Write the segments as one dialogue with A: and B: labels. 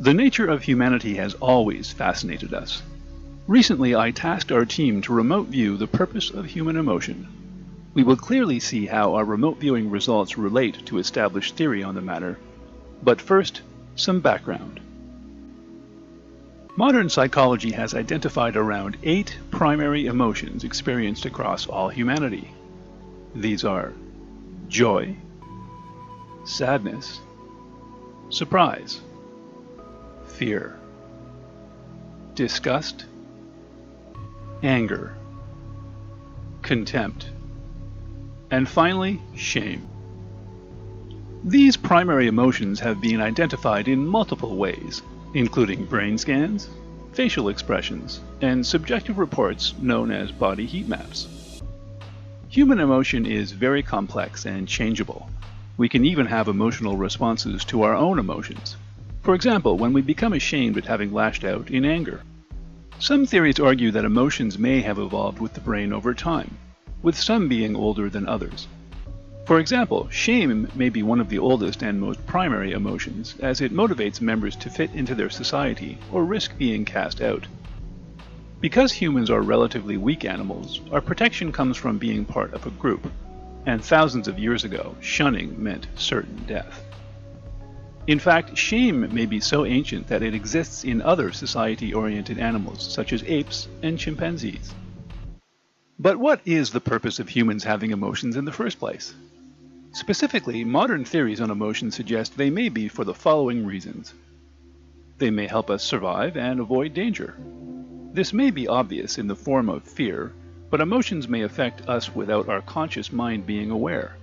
A: The nature of humanity has always fascinated us. Recently, I tasked our team to remote view the purpose of human emotion. We will clearly see how our remote viewing results relate to established theory on the matter. But first, some background. Modern psychology has identified around 8 primary emotions experienced across all humanity. These are joy, sadness, surprise, fear, disgust, anger, contempt, and finally, shame. These primary emotions have been identified in multiple ways, including brain scans, facial expressions, and subjective reports known as body heat maps. Human emotion is very complex and changeable. We can even have emotional responses to our own emotions. For example, when we become ashamed at having lashed out in anger. Some theories argue that emotions may have evolved with the brain over time, with some being older than others. For example, shame may be one of the oldest and most primary emotions, as it motivates members to fit into their society or risk being cast out. Because humans are relatively weak animals, our protection comes from being part of a group, and thousands of years ago, shunning meant certain death. In fact, shame may be so ancient that it exists in other society-oriented animals, such as apes and chimpanzees. But what is the purpose of humans having emotions in the first place? Specifically, modern theories on emotion suggest they may be for the following reasons. They may help us survive and avoid danger. This may be obvious in the form of fear, but emotions may affect us without our conscious mind being aware.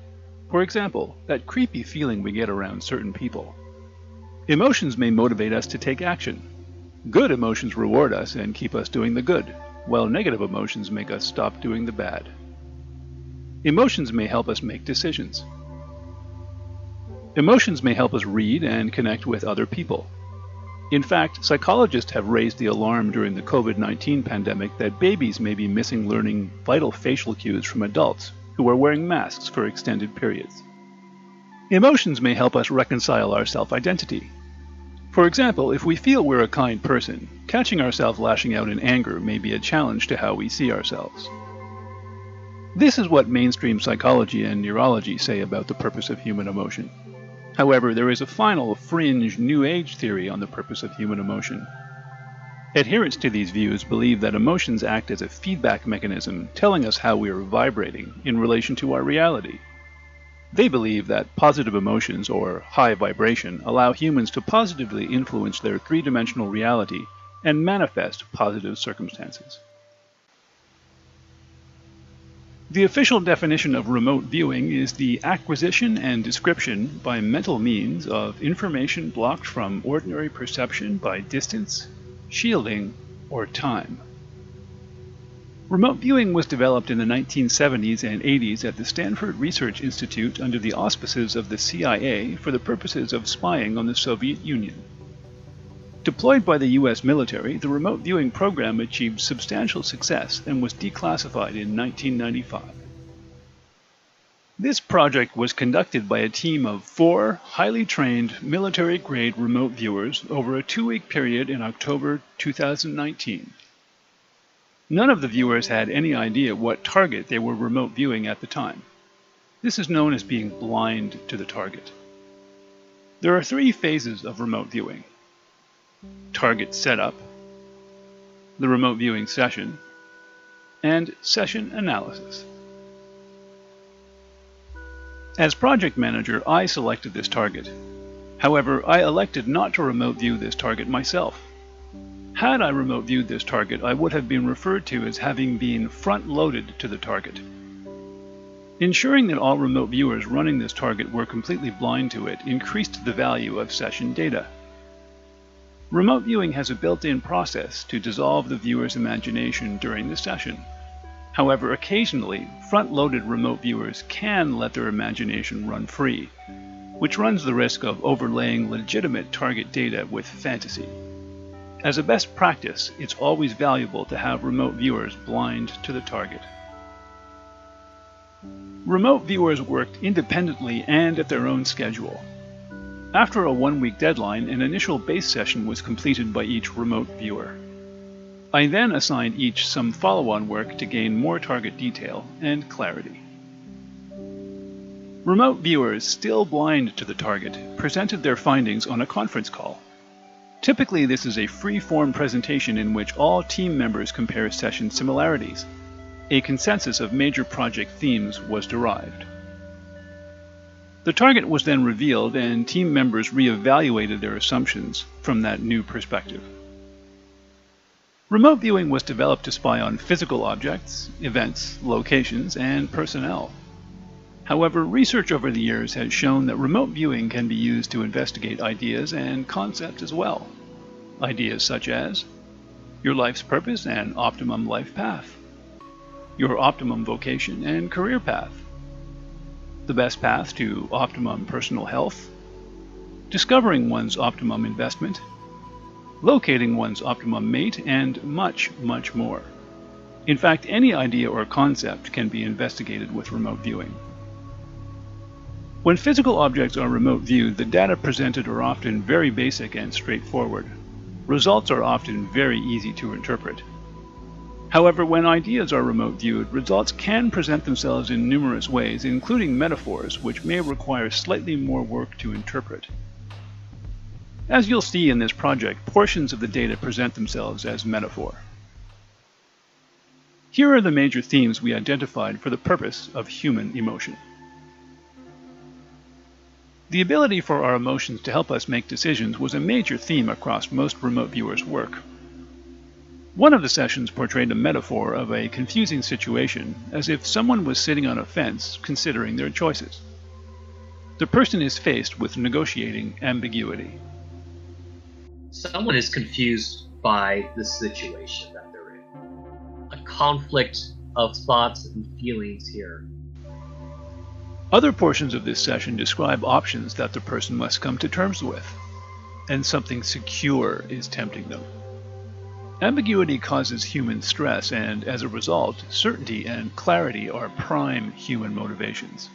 A: For example, that creepy feeling we get around certain people. Emotions may motivate us to take action. Good emotions reward us and keep us doing the good, while negative emotions make us stop doing the bad. Emotions may help us make decisions. Emotions may help us read and connect with other people. In fact, psychologists have raised the alarm during the COVID-19 pandemic that babies may be missing learning vital facial cues from adults who are wearing masks for extended periods. Emotions may help us reconcile our self-identity. For example, if we feel we're a kind person, catching ourselves lashing out in anger may be a challenge to how we see ourselves. This is what mainstream psychology and neurology say about the purpose of human emotion. However, there is a final fringe New Age theory on the purpose of human emotion. Adherents to these views believe that emotions act as a feedback mechanism telling us how we are vibrating in relation to our reality. They believe that positive emotions, or high vibration, allow humans to positively influence their three-dimensional reality and manifest positive circumstances. The official definition of remote viewing is the acquisition and description by mental means of information blocked from ordinary perception by distance, shielding, or time. Remote viewing was developed in the 1970s and 80s at the Stanford Research Institute under the auspices of the CIA for the purposes of spying on the Soviet Union. Deployed by the U.S. military, the remote viewing program achieved substantial success and was declassified in 1995. This project was conducted by a team of 4 highly trained military-grade remote viewers over a 2-week period in October 2019. None of the viewers had any idea what target they were remote viewing at the time. This is known as being blind to the target. There are 3 phases of remote viewing: target setup, the remote viewing session, and session analysis. As project manager, I selected this target. However, I elected not to remote view this target myself. Had I remote viewed this target, I would have been referred to as having been front-loaded to the target. Ensuring that all remote viewers running this target were completely blind to it increased the value of session data. Remote viewing has a built-in process to dissolve the viewer's imagination during the session. However, occasionally, front-loaded remote viewers can let their imagination run free, which runs the risk of overlaying legitimate target data with fantasy. As a best practice, it's always valuable to have remote viewers blind to the target. Remote viewers worked independently and at their own schedule. After a 1-week deadline, an initial base session was completed by each remote viewer. I then assigned each some follow-on work to gain more target detail and clarity. Remote viewers, still blind to the target, presented their findings on a conference call. Typically, this is a free-form presentation in which all team members compare session similarities. A consensus of major project themes was derived. The target was then revealed, and team members re-evaluated their assumptions from that new perspective. Remote viewing was developed to spy on physical objects, events, locations, and personnel. However, research over the years has shown that remote viewing can be used to investigate ideas and concepts as well. Ideas such as your life's purpose and optimum life path, your optimum vocation and career path, the best path to optimum personal health, discovering one's optimum investment, locating one's optimum mate, and much, much more. In fact, any idea or concept can be investigated with remote viewing. When physical objects are remote viewed, the data presented are often very basic and straightforward. Results are often very easy to interpret. However, when ideas are remote viewed, results can present themselves in numerous ways, including metaphors, which may require slightly more work to interpret. As you'll see in this project, portions of the data present themselves as metaphor. Here are the major themes we identified for the purpose of human emotion. The ability for our emotions to help us make decisions was a major theme across most remote viewers' work. One of the sessions portrayed a metaphor of a confusing situation, as if someone was sitting on a fence considering their choices. The person is faced with negotiating ambiguity.
B: Someone is confused by the situation that they're in. A conflict of thoughts and feelings here.
A: Other portions of this session describe options that the person must come to terms with, and something secure is tempting them. Ambiguity causes human stress, and as a result, certainty and clarity are prime human motivations.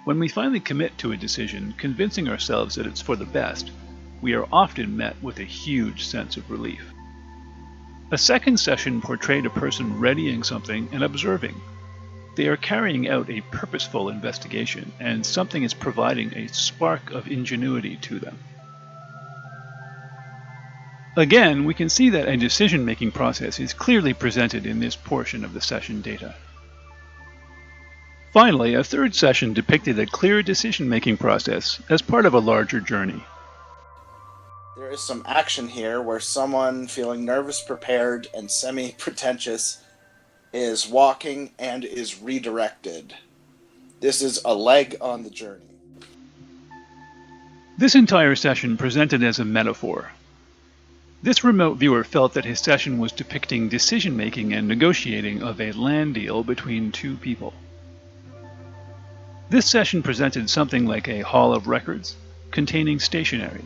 A: When we finally commit to a decision, convincing ourselves that it's for the best, we are often met with a huge sense of relief. A second session portrayed a person readying something and observing. They are carrying out a purposeful investigation, and something is providing a spark of ingenuity to them. Again, we can see that a decision-making process is clearly presented in this portion of the session data. Finally, a third session depicted a clear decision-making process as part of a larger journey.
C: There is some action here where someone feeling nervous, prepared, and semi-pretentious is walking and is redirected. This is a leg on the journey.
A: This entire session presented as a metaphor. This remote viewer felt that his session was depicting decision-making and negotiating of a land deal between two people. This session presented something like a hall of records containing stationery.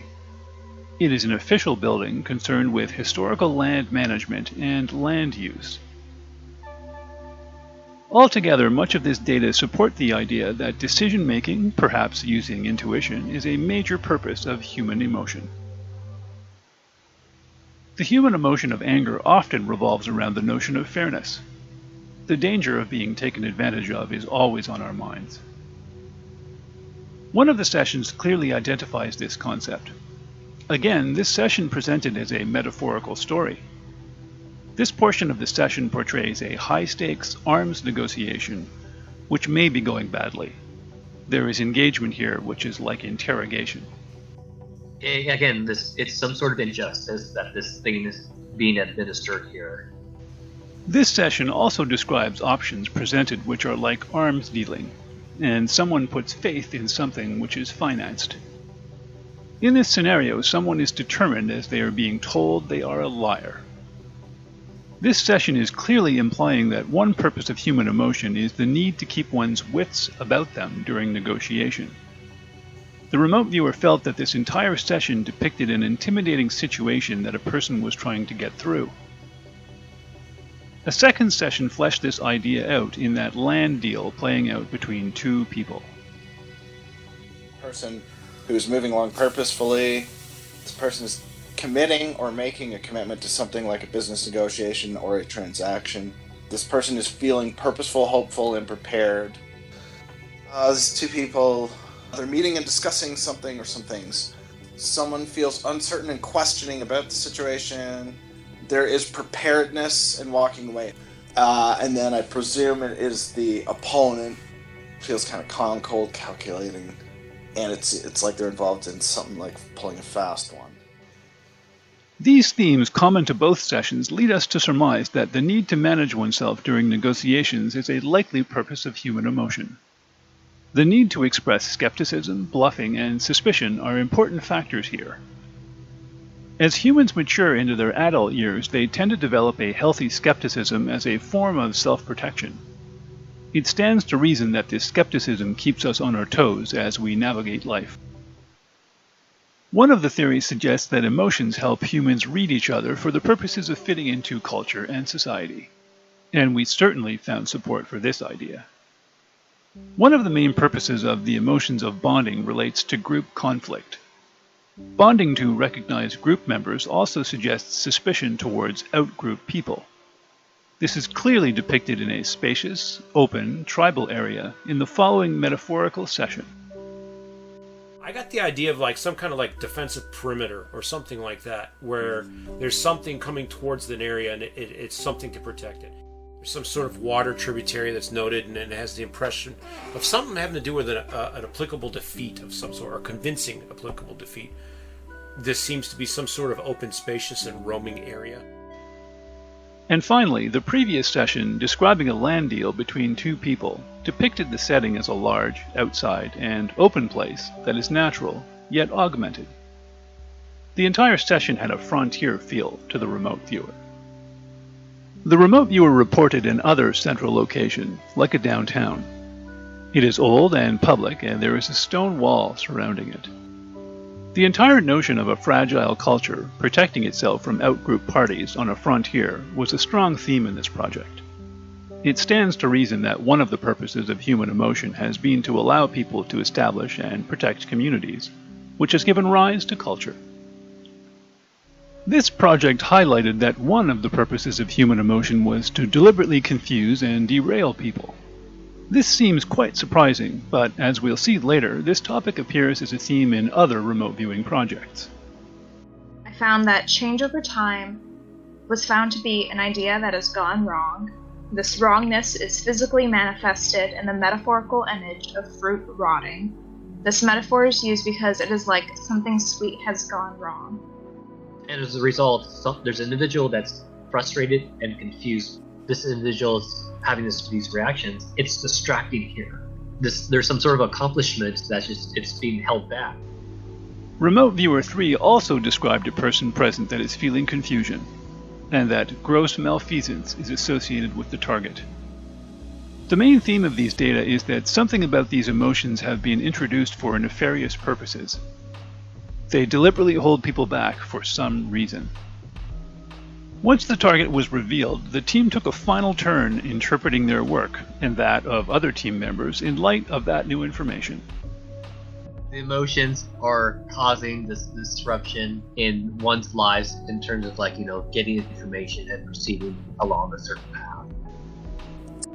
A: It is an official building concerned with historical land management and land use. Altogether, much of this data support the idea that decision-making, perhaps using intuition, is a major purpose of human emotion. The human emotion of anger often revolves around the notion of fairness. The danger of being taken advantage of is always on our minds. One of the sessions clearly identifies this concept. Again, this session presented as a metaphorical story. This portion of the session portrays a high-stakes arms negotiation, which may be going badly. There is engagement here, which is like interrogation.
B: Again, it's some sort of injustice that this thing is being administered here.
A: This session also describes options presented which are like arms dealing, and someone puts faith in something which is financed. In this scenario, someone is determined as they are being told they are a liar. This session is clearly implying that one purpose of human emotion is the need to keep one's wits about them during negotiation. The remote viewer felt that this entire session depicted an intimidating situation that a person was trying to get through. A second session fleshed this idea out in that land deal playing out between two people.
C: Person who's moving along purposefully. This person is committing or making a commitment to something like a business negotiation or a transaction. This person is feeling purposeful, hopeful, and prepared. These two people, they're meeting and discussing something or some things. Someone feels uncertain and questioning about the situation. There is preparedness and walking away. And then I presume it is the opponent. Feels kind of calm, cold, calculating. And it's like they're involved in something like pulling a fast one.
A: These themes common to both sessions lead us to surmise that the need to manage oneself during negotiations is a likely purpose of human emotion. The need to express skepticism, bluffing, and suspicion are important factors here. As humans mature into their adult years, they tend to develop a healthy skepticism as a form of self-protection. It stands to reason that this skepticism keeps us on our toes as we navigate life. One of the theories suggests that emotions help humans read each other for the purposes of fitting into culture and society. And we certainly found support for this idea. One of the main purposes of the emotions of bonding relates to group conflict. Bonding to recognize group members also suggests suspicion towards out-group people. This is clearly depicted in a spacious, open, tribal area in the following metaphorical session.
D: I got the idea of like some kind of like defensive perimeter or something like that, where there's something coming towards an area and it's something to protect it. There's some sort of water tributary that's noted, and it has the impression of something having to do with an applicable defeat of some sort, or convincing applicable defeat. This seems to be some sort of open, spacious, and roaming area.
A: And finally, the previous session, describing a land deal between two people, depicted the setting as a large, outside, and open place that is natural, yet augmented. The entire session had a frontier feel to the remote viewer. The remote viewer reported another central location, like a downtown. It is old and public, and there is a stone wall surrounding it. The entire notion of a fragile culture protecting itself from out-group parties on a frontier was a strong theme in this project. It stands to reason that one of the purposes of human emotion has been to allow people to establish and protect communities, which has given rise to culture. This project highlighted that one of the purposes of human emotion was to deliberately confuse and derail people. This seems quite surprising, but as we'll see later, this topic appears as a theme in other remote viewing projects.
E: I found that change over time was found to be an idea that has gone wrong. This wrongness is physically manifested in the metaphorical image of fruit rotting. This metaphor is used because it is like something sweet has gone wrong.
B: And as a result, there's an individual that's frustrated and confused. This individual is having these reactions. It's distracting here. There's some sort of accomplishment that's it's being held back.
A: Remote Viewer 3 also described a person present that is feeling confusion, and that gross malfeasance is associated with the target. The main theme of these data is that something about these emotions have been introduced for nefarious purposes. They deliberately hold people back for some reason. Once the target was revealed, the team took a final turn interpreting their work and that of other team members in light of that new information.
B: The emotions are causing this disruption in one's lives in terms of getting information and proceeding along a certain path.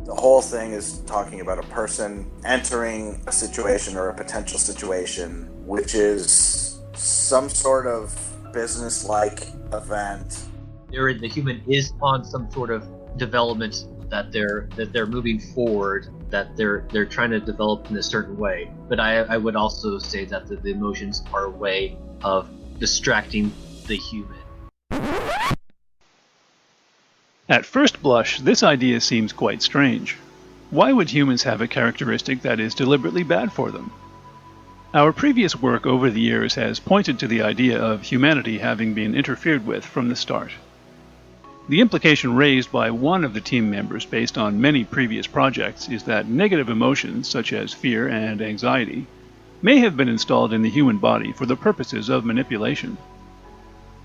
C: The whole thing is talking about a person entering a situation or a potential situation, which is some sort of business-like event.
B: The human is on some sort of development that they're moving forward, that they're trying to develop in a certain way. But I would also say that the emotions are a way of distracting the human.
A: At first blush, this idea seems quite strange. Why would humans have a characteristic that is deliberately bad for them? Our previous work over the years has pointed to the idea of humanity having been interfered with from the start. The implication raised by one of the team members based on many previous projects is that negative emotions, such as fear and anxiety, may have been installed in the human body for the purposes of manipulation.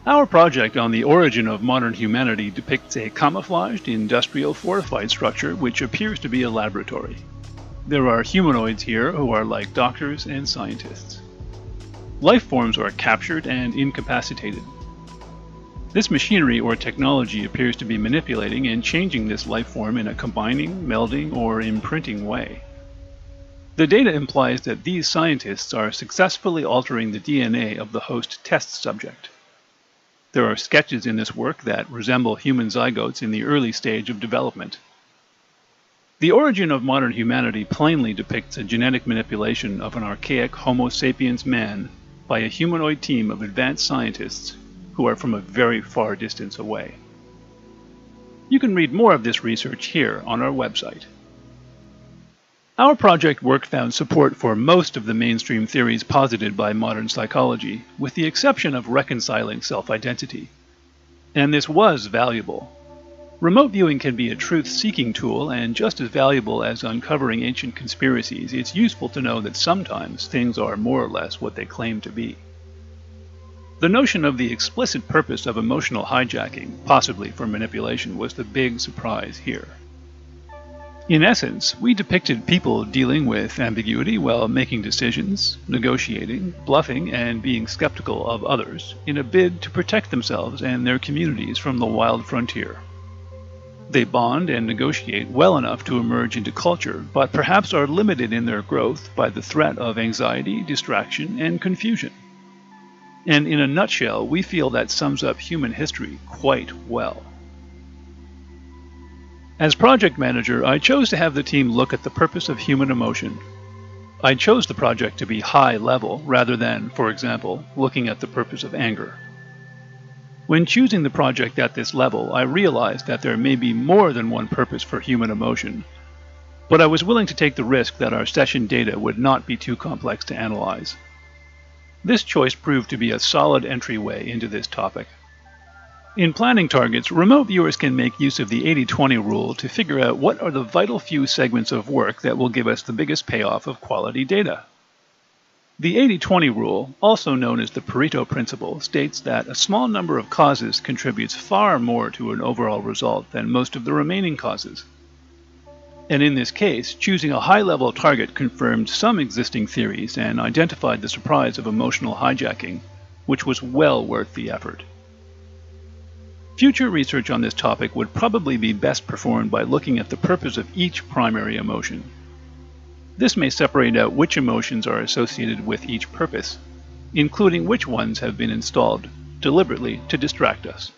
A: Our project on the origin of modern humanity depicts a camouflaged, industrial fortified structure which appears to be a laboratory. There are humanoids here who are like doctors and scientists. life forms are captured and incapacitated. This machinery or technology appears to be manipulating and changing this life form in a combining, melding, or imprinting way. The data implies that these scientists are successfully altering the DNA of the host test subject. There are sketches in this work that resemble human zygotes in the early stage of development. The origin of modern humanity plainly depicts a genetic manipulation of an archaic Homo sapiens man by a humanoid team of advanced scientists who are from a very far distance away. You can read more of this research here on our website. Our project work found support for most of the mainstream theories posited by modern psychology, with the exception of reconciling self-identity. And this was valuable. Remote viewing can be a truth-seeking tool, and just as valuable as uncovering ancient conspiracies, it's useful to know that sometimes things are more or less what they claim to be. The notion of the explicit purpose of emotional hijacking, possibly for manipulation, was the big surprise here. In essence, we depicted people dealing with ambiguity while making decisions, negotiating, bluffing, and being skeptical of others in a bid to protect themselves and their communities from the wild frontier. They bond and negotiate well enough to emerge into culture, but perhaps are limited in their growth by the threat of anxiety, distraction, and confusion. And in a nutshell, we feel that sums up human history quite well. As project manager, I chose to have the team look at the purpose of human emotion. I chose the project to be high level rather than, for example, looking at the purpose of anger. When choosing the project at this level, I realized that there may be more than one purpose for human emotion, but I was willing to take the risk that our session data would not be too complex to analyze. This choice proved to be a solid entryway into this topic. In planning targets, remote viewers can make use of the 80-20 rule to figure out what are the vital few segments of work that will give us the biggest payoff of quality data. The 80-20 rule, also known as the Pareto principle, states that a small number of causes contributes far more to an overall result than most of the remaining causes. And in this case, choosing a high-level target confirmed some existing theories and identified the surprise of emotional hijacking, which was well worth the effort. Future research on this topic would probably be best performed by looking at the purpose of each primary emotion. This may separate out which emotions are associated with each purpose, including which ones have been installed deliberately to distract us.